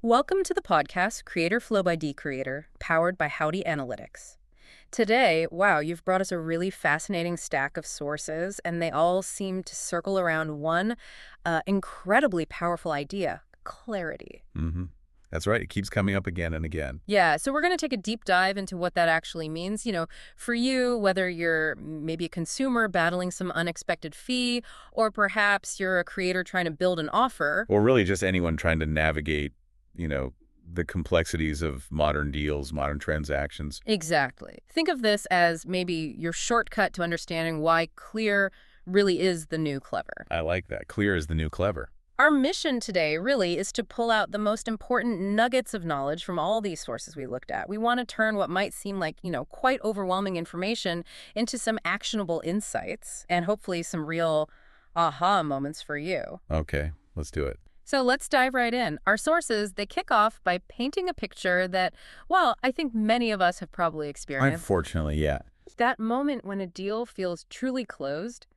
Welcome to the podcast Creator Flow by Decreator, powered by Howdy Analytics. Today, wow, you've brought us a really fascinating stack of sources, and they all seem to circle around one incredibly powerful idea: clarity. That's right. It keeps coming up again and again. Yeah, so we're going to take a deep dive into what that actually means. For you, whether you're maybe a consumer battling some unexpected fee, or perhaps you're a creator trying to build an offer. Or really just anyone trying to navigate, the complexities of modern deals, modern transactions. Exactly. Think of this as maybe your shortcut to understanding why clear really is the new clever. I like that. Clear is the new clever. Our mission today really is to pull out the most important nuggets of knowledge from all these sources we looked at. We want to turn what might seem like, quite overwhelming information into some actionable insights and hopefully some real aha moments for you. Okay, let's do it. So let's dive right in. Our sources, they kick off by painting a picture that, well, I think many of us have probably experienced. Unfortunately, yeah. That moment when a deal feels truly closed,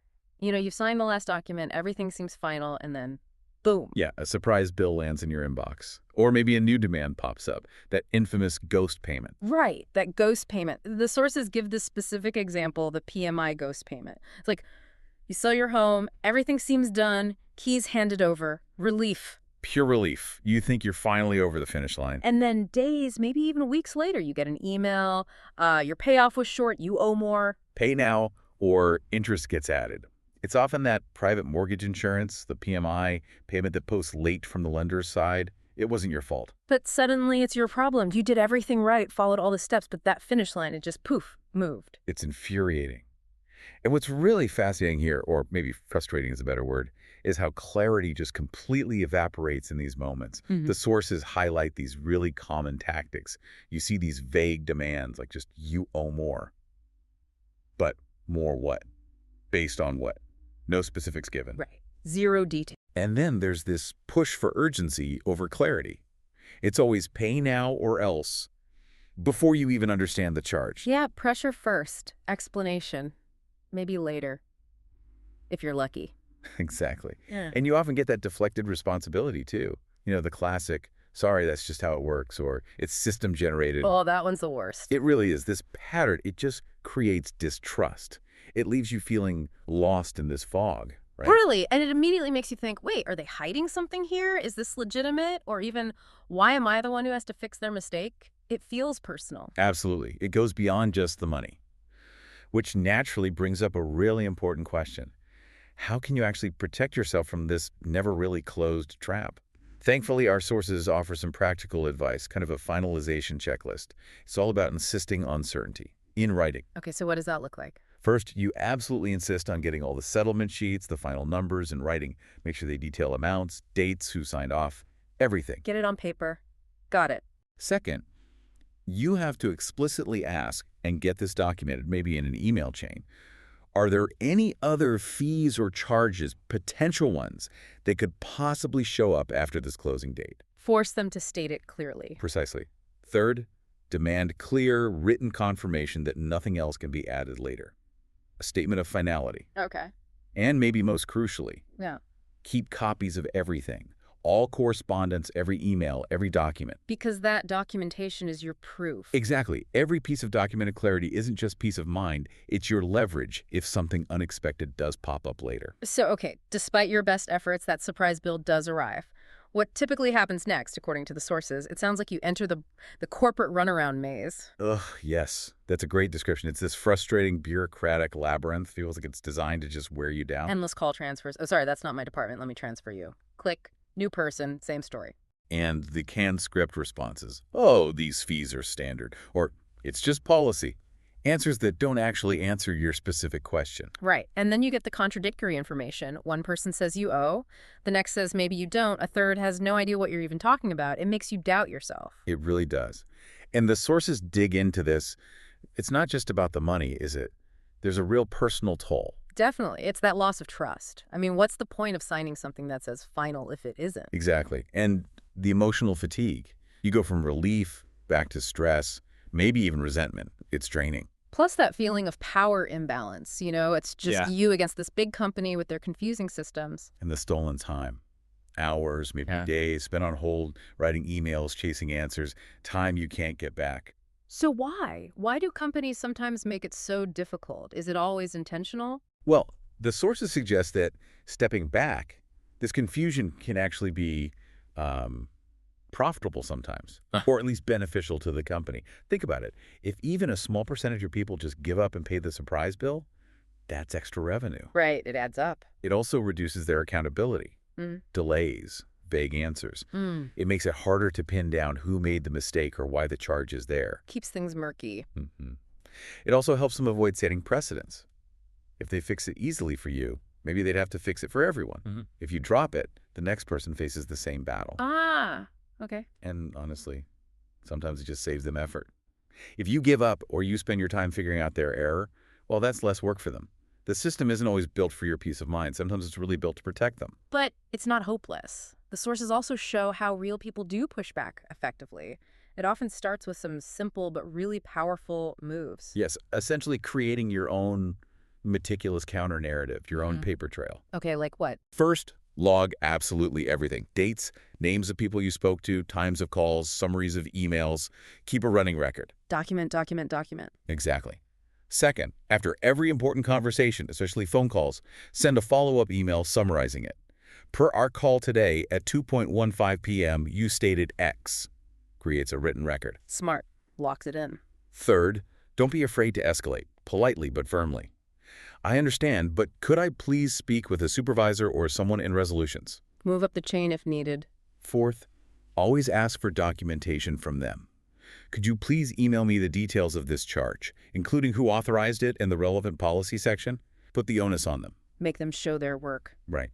you've signed the last document, everything seems final, and then boom. Yeah, a surprise bill lands in your inbox. Or maybe a new demand pops up, that infamous ghost payment. Right, that ghost payment. The sources give this specific example, the PMI ghost payment. It's like, you sell your home, everything seems done, keys handed over, relief. Pure relief. You think you're finally over the finish line. And then days, maybe even weeks later, you get an email, your payoff was short, you owe more. Pay now or interest gets added. It's often that private mortgage insurance, the PMI, payment that posts late from the lender's side. It wasn't your fault. But suddenly it's your problem. You did everything right, followed all the steps, but that finish line, it just poof, moved. It's infuriating. And what's really fascinating here, or maybe frustrating is a better word, is how clarity just completely evaporates in these moments. The sources highlight these really common tactics. You see these vague demands, like just you owe more. But more what? Based on what? No specifics given. Right. Zero detail. And then there's this push for urgency over clarity. It's always pay now or else, before you even understand the charge. Yeah, pressure first, explanation, maybe later, if you're lucky. Exactly. Yeah. And you often get that deflected responsibility too. The classic, sorry, that's just how it works, or it's system generated. Oh, that one's the worst. It really is. This pattern, it just creates distrust. It leaves you feeling lost in this fog, right? Really, and it immediately makes you think, wait, are they hiding something here? Is this legitimate? Or even, why am I the one who has to fix their mistake? It feels personal. Absolutely. It goes beyond just the money, which naturally brings up a really important question. How can you actually protect yourself from this never really closed trap? Thankfully, our sources offer some practical advice, kind of a finalization checklist. It's all about insisting on certainty in writing. Okay, so what does that look like? First, you absolutely insist on getting all the settlement sheets, the final numbers in writing. Make sure they detail amounts, dates, who signed off, everything. Get it on paper. Got it. Second, you have to explicitly ask and get this documented, maybe in an email chain. Are there any other fees or charges, potential ones, that could possibly show up after this closing date? Force them to state it clearly. Precisely. Third, demand clear, written confirmation that nothing else can be added later. A statement of finality. Okay. And maybe most crucially, Yeah. keep copies of everything. All correspondence, every email, every document. Because that documentation is your proof. Exactly. Every piece of documented clarity isn't just peace of mind. It's your leverage if something unexpected does pop up later. So, okay, despite your best efforts, that surprise bill does arrive. What typically happens next, according to the sources, it sounds like you enter the corporate runaround maze. Ugh, yes. That's a great description. It's this frustrating bureaucratic labyrinth. Feels like it's designed to just wear you down. Endless call transfers. Oh, sorry, that's not my department. Let me transfer you. Click. New person. Same story. And the canned script responses. Oh, these fees are standard. Or, it's just policy. Answers that don't actually answer your specific question. Right. And then you get the contradictory information. One person says you owe. The next says maybe you don't. A third has no idea what you're even talking about. It makes you doubt yourself. It really does. And the sources dig into this. It's not just about the money, is it? There's a real personal toll. Definitely. It's that loss of trust. I mean, what's the point of signing something that says final if it isn't? Exactly. And the emotional fatigue. You go from relief back to stress, maybe even resentment. It's draining. Plus that feeling of power imbalance. It's just Yeah. you against this big company with their confusing systems. And the stolen time. Hours, maybe Yeah. days, spent on hold, writing emails, chasing answers, time you can't get back. So why? Why do companies sometimes make it so difficult? Is it always intentional? Well, the sources suggest that stepping back, this confusion can actually be um, profitable sometimes, Huh. or at least beneficial to the company. Think about it. If even a small percentage of people just give up and pay the surprise bill, that's extra revenue. Right, it adds up. It also reduces their accountability. Mm. Delays, vague answers. Mm. It makes it harder to pin down who made the mistake or why the charge is there. Keeps things murky. Mhm. It also helps them avoid setting precedents. If they fix it easily for you, maybe they'd have to fix it for everyone. Mhm. If you drop it, the next person faces the same battle. Ah, okay. And honestly, sometimes it just saves them effort. If you give up or you spend your time figuring out their error, well, that's less work for them. The system isn't always built for your peace of mind. Sometimes it's really built to protect them. But it's not hopeless. The sources also show how real people do push back effectively. It often starts with some simple but really powerful moves. Yes, essentially creating your own meticulous counter-narrative, your own Mhm. paper trail. Okay, like what? First, log absolutely everything. Dates, names of people you spoke to, times of calls, summaries of emails. Keep a running record. Document, document, document. Exactly. Second, after every important conversation, especially phone calls, send a follow-up email summarizing it. Per our call today at 2:15 p.m., you stated X. Creates a written record. Smart. Locks it in. Third, don't be afraid to escalate, politely but firmly. I understand, but could I please speak with a supervisor or someone in resolutions? Move up the chain if needed. Fourth, always ask for documentation from them. Could you please email me the details of this charge, including who authorized it and the relevant policy section? Put the onus on them. Make them show their work. Right.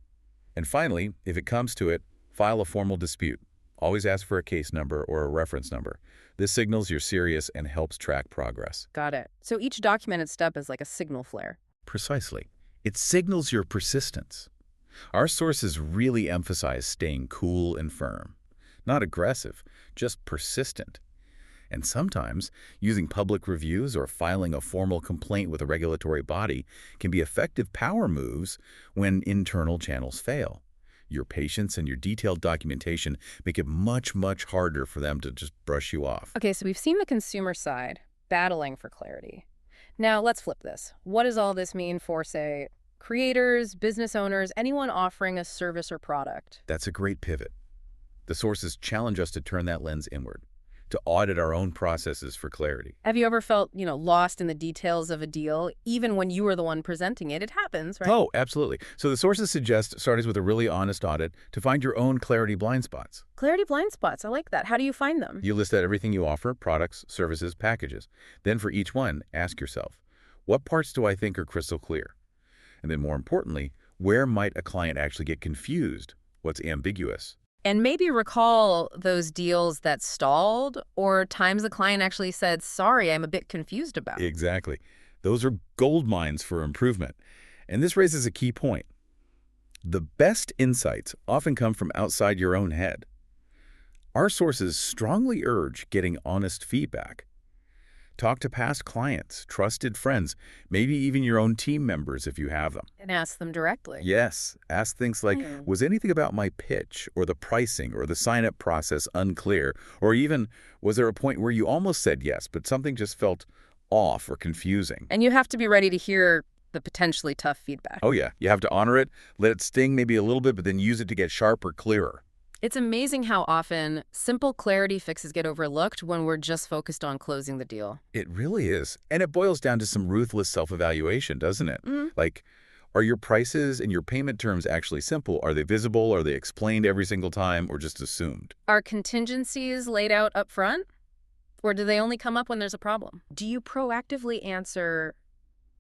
And finally, if it comes to it, file a formal dispute. Always ask for a case number or a reference number. This signals you're serious and helps track progress. Got it. So each documented step is like a signal flare. Precisely. It signals your persistence. Our sources really emphasize staying cool and firm. Not aggressive, just persistent. And sometimes, using public reviews or filing a formal complaint with a regulatory body can be effective power moves when internal channels fail. Your patience and your detailed documentation make it much, much harder for them to just brush you off. Okay, so we've seen the consumer side, battling for clarity. Now let's flip this. What does all this mean for, say, creators, business owners, anyone offering a service or product? That's a great pivot. The sources challenge us to turn that lens inward, to audit our own processes for clarity. Have you ever felt, lost in the details of a deal, even when you were the one presenting it? It happens, right? Oh, absolutely. So the sources suggest starting with a really honest audit to find your own clarity blind spots. Clarity blind spots. I like that. How do you find them? You list out everything you offer, products, services, packages. Then for each one, ask yourself, what parts do I think are crystal clear? And then more importantly, where might a client actually get confused? What's ambiguous? And maybe recall those deals that stalled or times the client actually said, sorry, I'm a bit confused about. Exactly. Those are gold mines for improvement. And this raises a key point. The best insights often come from outside your own head. Our sources strongly urge getting honest feedback. Talk to past clients, trusted friends, maybe even your own team members if you have them. And ask them directly. Yes, ask things like, was anything about my pitch or the pricing or the sign-up process unclear? Or even, was there a point where you almost said yes, but something just felt off or confusing? And you have to be ready to hear the potentially tough feedback. Oh yeah, you have to honor it, let it sting maybe a little bit, but then use it to get sharper, clearer. It's amazing how often simple clarity fixes get overlooked when we're just focused on closing the deal. It really is. And it boils down to some ruthless self-evaluation, doesn't it? Like, are your prices and your payment terms actually simple? Are they visible? Are they explained every single time or just assumed? Are contingencies laid out up front? Or do they only come up when there's a problem? Do you proactively answer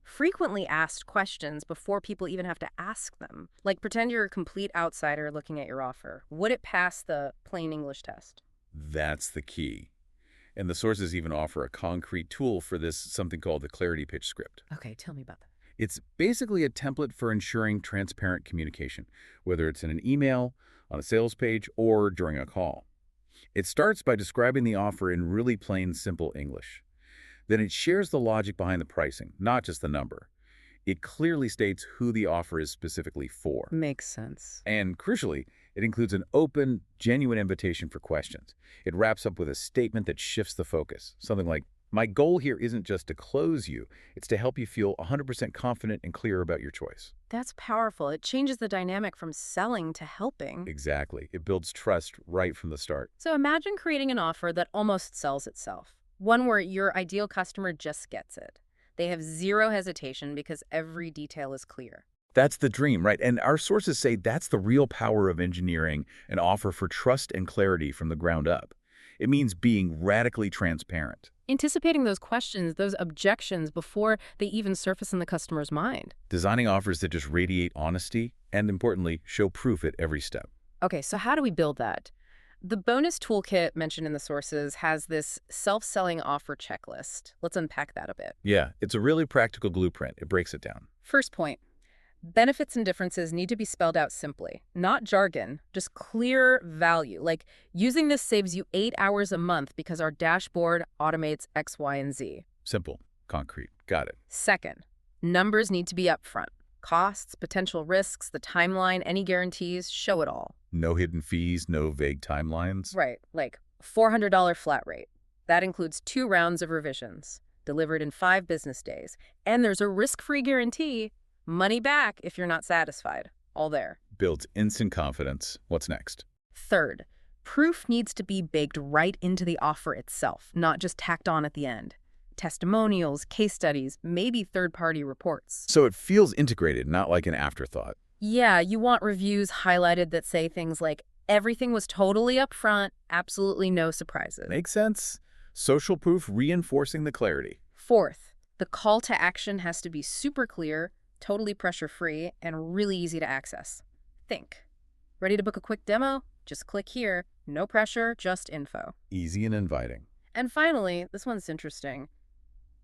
frequently asked questions before people even have to ask them? Like, pretend you're a complete outsider looking at your offer. Would it pass the plain English test? That's the key. And the sources even offer a concrete tool for this, something called the Clarity Pitch Script. Okay, tell me about that. It's basically a template for ensuring transparent communication, whether it's in an email, on a sales page, or during a call. It starts by describing the offer in really plain, simple English. Then it shares the logic behind the pricing, not just the number. It clearly states who the offer is specifically for. Makes sense. And crucially, It includes an open, genuine invitation for questions. It wraps up with a statement that shifts the focus. Something like, my goal here isn't just to close you, it's to help you feel 100% confident and clear about your choice. That's powerful. It changes the dynamic from selling to helping. Exactly. It builds trust right from the start. So imagine creating an offer that almost sells itself. One where your ideal customer just gets it. They have zero hesitation because every detail is clear. That's the dream, right? And our sources say that's the real power of engineering an offer for trust and clarity from the ground up. It means being radically transparent. Anticipating those questions, those objections before they even surface in the customer's mind. Designing offers that just radiate honesty and, importantly, show proof at every step. Okay, so how do we build that? The bonus toolkit mentioned in the sources has this self-selling offer checklist. Let's unpack that a bit. Yeah, it's a really practical blueprint. It breaks it down. First point. Benefits and differences need to be spelled out simply, not jargon, just clear value. Like, using this saves you 8 hours a month because our dashboard automates X, Y, and Z. Simple, concrete. Got it. Second, numbers need to be upfront. Costs, potential risks, the timeline, any guarantees, show it all. No hidden fees, no vague timelines. Right, like $400 flat rate. That includes 2 rounds of revisions, delivered in 5 business days. And there's a risk-free guarantee. Money back if you're not satisfied. All there. Builds instant confidence. What's next? Third, proof needs to be baked right into the offer itself, not just tacked on at the end. Testimonials, case studies, maybe third-party reports. So it feels integrated, not like an afterthought. Yeah, you want reviews highlighted that say things like, everything was totally upfront, absolutely no surprises. Makes sense. Social proof reinforcing the clarity. Fourth, the call to action has to be super clear, totally pressure-free, and really easy to access. Think. Ready to book a quick demo? Just click here. No pressure, just info. Easy and inviting. And finally, this one's interesting.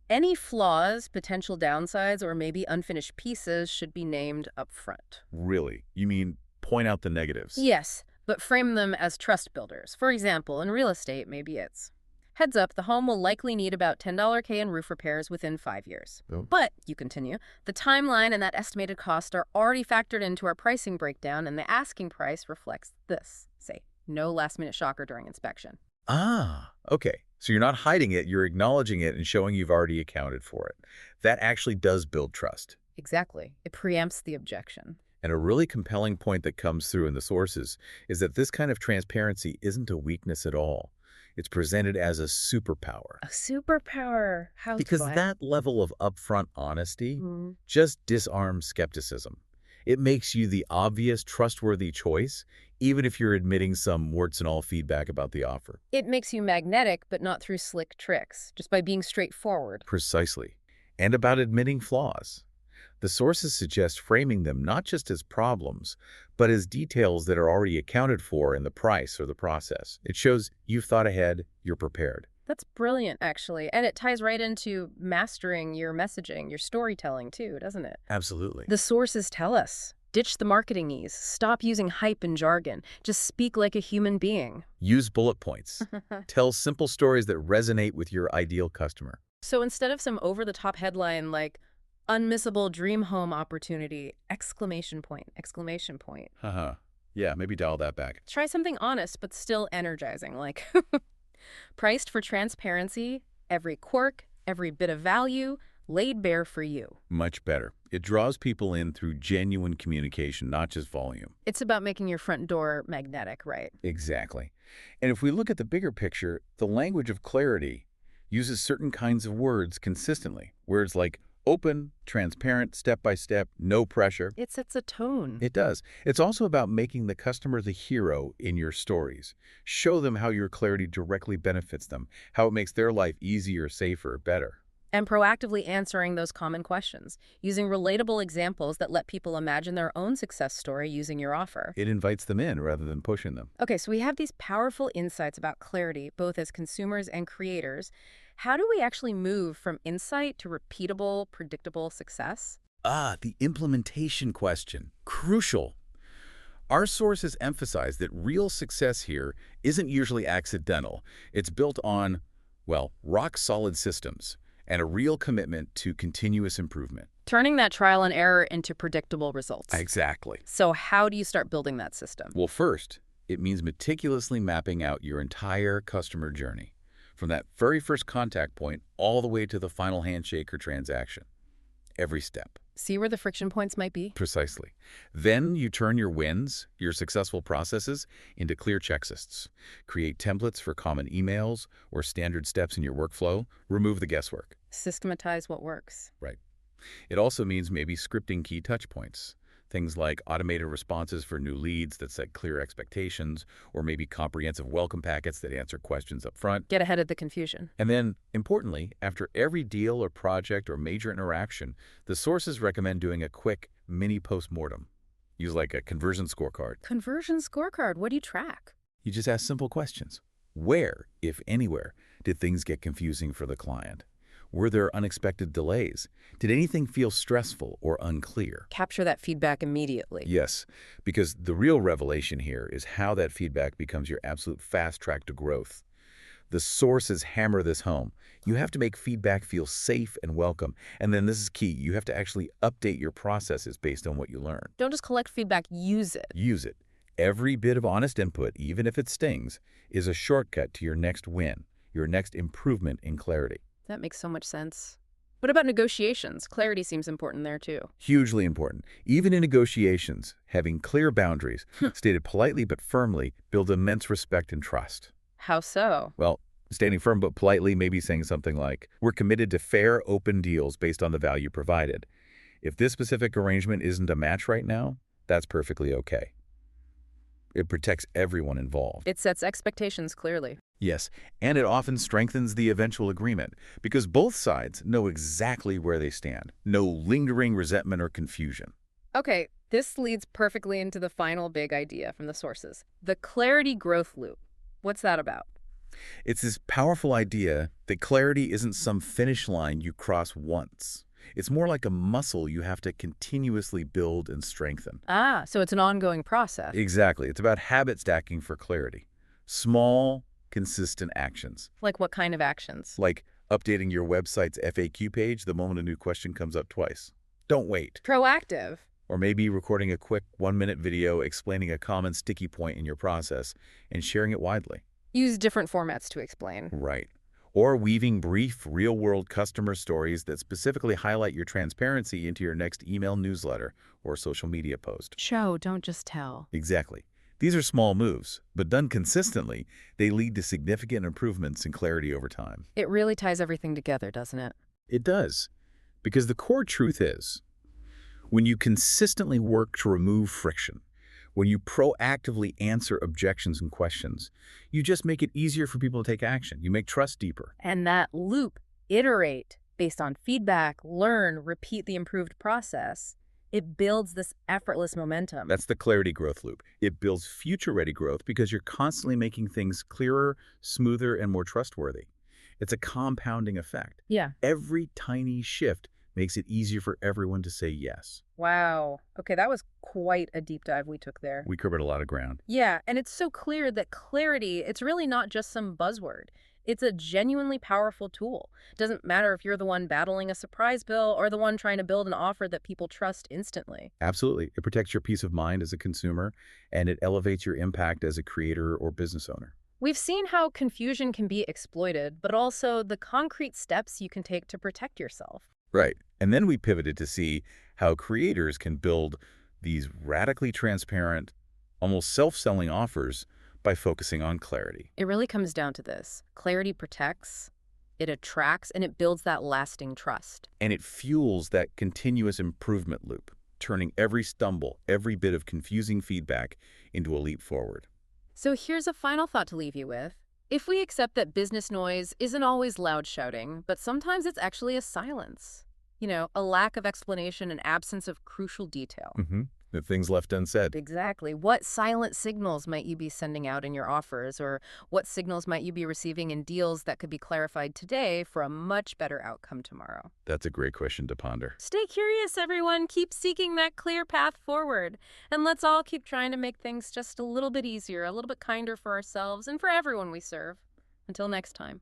Any flaws, potential downsides, or maybe unfinished pieces should be named up front. Really? You mean point out the negatives? Yes, but frame them as trust builders. For example, in real estate, maybe it's, heads up, the home will likely need about $10K in roof repairs within 5 years. Oh. But, you continue, the timeline and that estimated cost are already factored into our pricing breakdown, and the asking price reflects this. Say, no last-minute shocker during inspection. Ah, okay. So you're not hiding it, you're acknowledging it and showing you've already accounted for it. That actually does build trust. Exactly. It preempts the objection. And a really compelling point that comes through in the sources is that this kind of transparency isn't a weakness at all. It's presented as a superpower. A superpower. How Because so? that level of upfront honesty just disarms skepticism. It makes you the obvious, trustworthy choice, even if you're admitting some warts-and-all feedback about the offer. It makes you magnetic, but not through slick tricks, just by being straightforward. Precisely. And about admitting flaws. The sources suggest framing them not just as problems, but as details that are already accounted for in the price or the process. It shows you've thought ahead, you're prepared. That's brilliant, actually. And it ties right into mastering your messaging, your storytelling, too, doesn't it? Absolutely. The sources tell us, ditch the marketingese, stop using hype and jargon, just speak like a human being. Use bullet points. Tell simple stories that resonate with your ideal customer. So instead of some over-the-top headline like, unmissable dream home opportunity, exclamation point, exclamation point. Haha. Yeah, maybe dial that back. Try something honest but still energizing, like priced for transparency, every quirk, every bit of value, laid bare for you. Much better. It draws people in through genuine communication, not just volume. It's about making your front door magnetic, right? Exactly. And if we look at the bigger picture, the language of clarity uses certain kinds of words consistently. Words like open, transparent, step-by-step, no pressure. It sets a tone. It does. It's also about making the customer the hero in your stories. Show them how your clarity directly benefits them, how it makes their life easier, safer, better. And proactively answering those common questions, using relatable examples that let people imagine their own success story using your offer. It invites them in rather than pushing them. Okay, so we have these powerful insights about clarity, both as consumers and creators. How do we actually move from insight to repeatable, predictable success? The implementation question. Crucial. Our sources emphasize that real success here isn't usually accidental. It's built on, well, rock-solid systems. and a real commitment to continuous improvement. Turning that trial and error into predictable results. Exactly. So how do you start building that system? Well, first, it means meticulously mapping out your entire customer journey, from that very first contact point all the way to the final handshake or transaction. Every step. See where the friction points might be? Precisely. Then you turn your wins, your successful processes, into clear checklists. Create templates for common emails or standard steps in your workflow. Remove the guesswork. Systematize what works. Right. It also means maybe scripting key touch points. Things like automated responses for new leads that set clear expectations, or maybe comprehensive welcome packets that answer questions up front. Get ahead of the confusion. And then, importantly, after every deal or project or major interaction, the sources recommend doing a quick mini postmortem. Use like a conversion scorecard. Conversion scorecard, what do you track? You just ask simple questions. Where, if anywhere, did things get confusing for the client? Were there unexpected delays? Did anything feel stressful or unclear? Capture that feedback immediately. Yes, because the real revelation here is how that feedback becomes your absolute fast track to growth. The sources hammer this home. You have to make feedback feel safe and welcome. And then this is key. You have to actually update your processes based on what you learn. Don't just collect feedback, use it. Use it. Every bit of honest input, even if it stings, is a shortcut to your next win, your next improvement in clarity. That makes so much sense. What about negotiations? Clarity seems important there too. Hugely important. Even in negotiations, having clear boundaries, stated politely but firmly, build immense respect and trust. How so? Well, standing firm but politely, maybe saying something like, we're committed to fair, open deals based on the value provided. If this specific arrangement isn't a match right now, that's perfectly okay. It protects everyone involved. It sets expectations clearly. Yes, and it often strengthens the eventual agreement because both sides know exactly where they stand. No lingering resentment or confusion. Okay, this leads perfectly into the final big idea from the sources. The clarity growth loop. What's that about? It's this powerful idea that clarity isn't some finish line you cross once. It's more like a muscle you have to continuously build and strengthen. Ah, so it's an ongoing process. Exactly. It's about habit stacking for clarity. Small, consistent actions. Like what kind of actions? Like updating your website's FAQ page the moment a new question comes up twice. Don't wait. Proactive. Or maybe recording a quick 1-minute video explaining a common sticky point in your process and sharing it widely. Use different formats to explain. Right. Or weaving brief, real-world customer stories that specifically highlight your transparency into your next email newsletter or social media post. Show, don't just tell. Exactly. These are small moves, but done consistently, they lead to significant improvements in clarity over time. It really ties everything together, doesn't it? It does. Because the core truth is, when you consistently work to remove friction, when you proactively answer objections and questions, you just make it easier for people to take action. You make trust deeper. And that loop, iterate based on feedback, learn, repeat the improved process, it builds this effortless momentum. That's the clarity growth loop. It builds future-ready growth because you're constantly making things clearer, smoother, and more trustworthy. It's a compounding effect. Yeah. Every tiny shift makes it easier for everyone to say yes. Wow. Okay, that was quite a deep dive we took there. We covered a lot of ground. Yeah, and it's so clear that clarity, it's really not just some buzzword. It's a genuinely powerful tool. It doesn't matter if you're the one battling a surprise bill or the one trying to build an offer that people trust instantly. Absolutely. It protects your peace of mind as a consumer, and it elevates your impact as a creator or business owner. We've seen how confusion can be exploited, but also the concrete steps you can take to protect yourself. Right. And then we pivoted to see how creators can build these radically transparent, almost self-selling offers by focusing on clarity. It really comes down to this. Clarity protects, it attracts, and it builds that lasting trust. And it fuels that continuous improvement loop, turning every stumble, every bit of confusing feedback into a leap forward. So here's a final thought to leave you with. If we accept that business noise isn't always loud shouting, but sometimes it's actually a silence, a lack of explanation and absence of crucial detail. The things left unsaid. Exactly. What silent signals might you be sending out in your offers, or what signals might you be receiving in deals that could be clarified today for a much better outcome tomorrow? That's a great question to ponder. Stay curious, everyone. Keep seeking that clear path forward. And let's all keep trying to make things just a little bit easier, a little bit kinder for ourselves and for everyone we serve. Until next time.